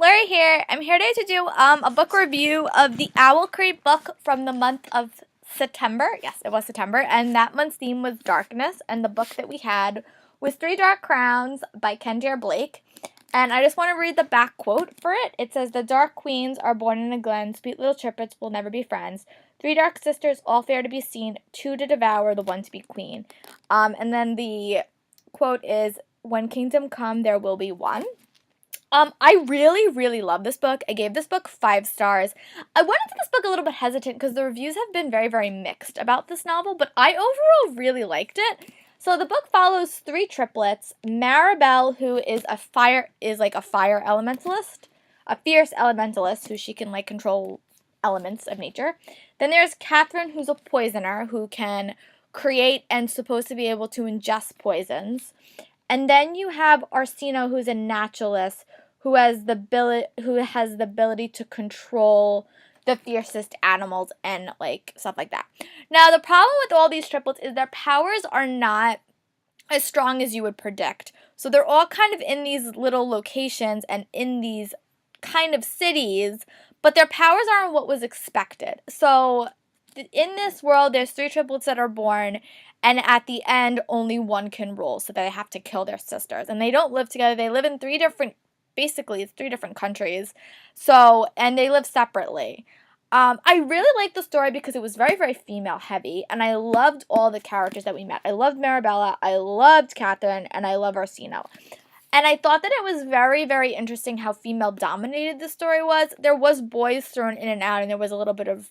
Lori here. I'm here today to do a book review of the Owl Crate book from the month of September. Yes, it was September, and that month's theme was darkness, and the book that we had was Three Dark Crowns by Kendare Blake. And I just want to read the back quote for it. It says, "The dark queens are born in a glen, sweet little triplets will never be friends. Three dark sisters, all fair to be seen, two to devour, the one to be queen." And then the quote is, "When kingdom come, there will be one." I really love this book. I gave this book 5 stars. I went into this book a little bit hesitant because the reviews have been very mixed about this novel, but I overall really liked it. So the book follows 3 triplets. Maribel, who is a fire elementalist, a fierce elementalist who she can control elements of nature. Then there's Catherine, who's a poisoner who can create and supposed to be able to ingest poisons. And then you have Orsino, who's a naturalist, who has the ability to control the fiercest animals and stuff like that. Now, the problem with all these triplets is their powers are not as strong as you would predict. So they're all kind of in these little locations and in these kind of cities, but their powers aren't what was expected. So in this world, there's 3 triplets that are born, and at the end, only one can rule, so they have to kill their sisters. And they don't live together. They live in 3 different countries. So, and they live separately. I really liked the story because it was very female heavy, and I loved all the characters that we met. I loved Marabella, I loved Catherine, and I love Orsino. And I thought that it was very interesting how female dominated the story was. There was boys thrown in and out, and there was a little bit of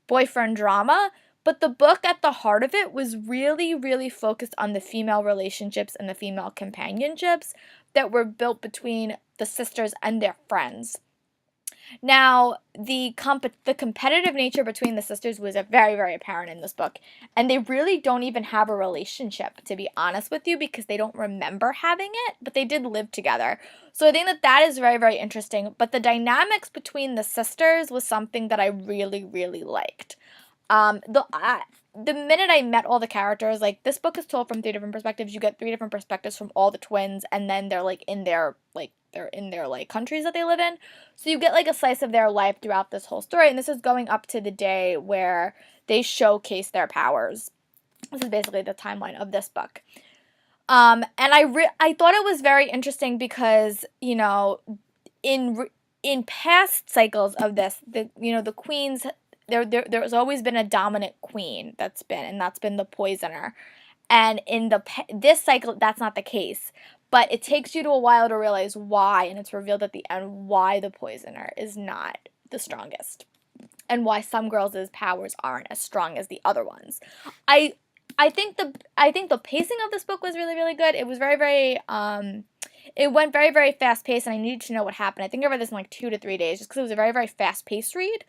boyfriend drama, but the book at the heart of it was really focused on the female relationships and the female companionships that were built between the sisters and their friends. Now, the competitive nature between the sisters was very apparent in this book, and they really don't even have a relationship, to be honest with you, because they don't remember having it, but they did live together. So I think that is very interesting, but the dynamics between the sisters was something that I really liked. The minute I met all the characters, this book is told from 3 different perspectives. You get 3 different perspectives from all the twins, and then they're in their countries that they live in. So you get a slice of their life throughout this whole story, and this is going up to the day where they showcase their powers. This is basically the timeline of this book. And I thought it was very interesting because, in past cycles of this, the queens, there's always been a dominant queen that's been the poisoner. And in this cycle, that's not the case. But it takes you to a while to realize why, and it's revealed at the end why the poisoner is not the strongest, and why some girls' powers aren't as strong as the other ones. I think the pacing of this book was really good. It was it went very fast paced, and I needed to know what happened. I think I read this in 2 to 3 days, just because it was a very fast paced read.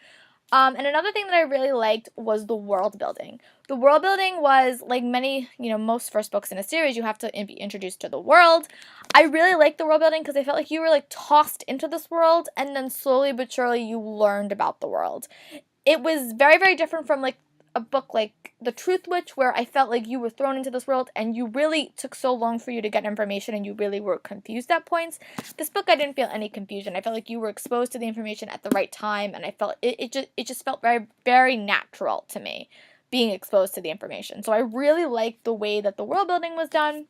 And another thing that I really liked was the world building. The world building was, like most first books in a series, you have to be introduced to the world. I really liked the world building because I felt like you were tossed into this world, and then slowly but surely you learned about the world. It was very different from a book like The Truth Witch, where I felt like you were thrown into this world and you really took so long for you to get information and you really were confused at points. This book, I didn't feel any confusion. I felt like you were exposed to the information at the right time, and I felt it just felt very natural to me being exposed to the information. So I really liked the way that the world building was done.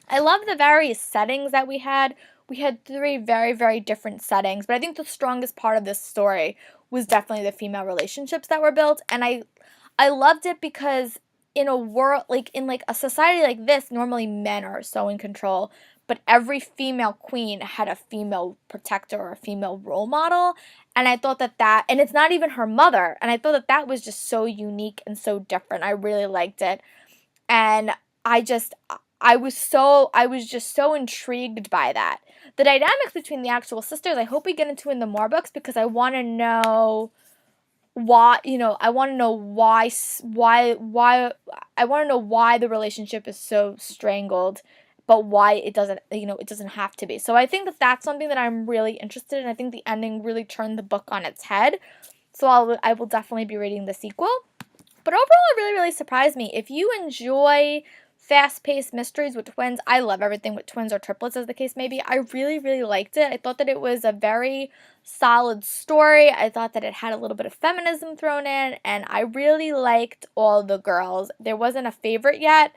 I love the various settings that we had. We had 3 very different settings, but I think the strongest part of this story was definitely the female relationships that were built, and I loved it because in a world, in a society like this, normally men are so in control, but every female queen had a female protector or a female role model, and I thought that, and it's not even her mother, and I thought that was just so unique and so different. I really liked it, and I was just so intrigued by that. The dynamics between the actual sisters, I hope we get into in the more books, because I want to know why, I want to know why the relationship is so strangled, but why it doesn't have to be. So I think that's something that I'm really interested in. I think the ending really turned the book on its head. So I will definitely be reading the sequel. But overall, it really surprised me. If you enjoy fast-paced mysteries with twins. I love everything with twins or triplets, as the case may be. I really, really liked it. I thought that it was a very solid story. I thought that it had a little bit of feminism thrown in, and I really liked all the girls. There wasn't a favorite yet.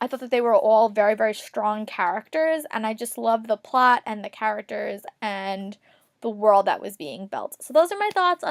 I thought that they were all very, very strong characters, and I just loved the plot and the characters and the world that was being built. So those are my thoughts on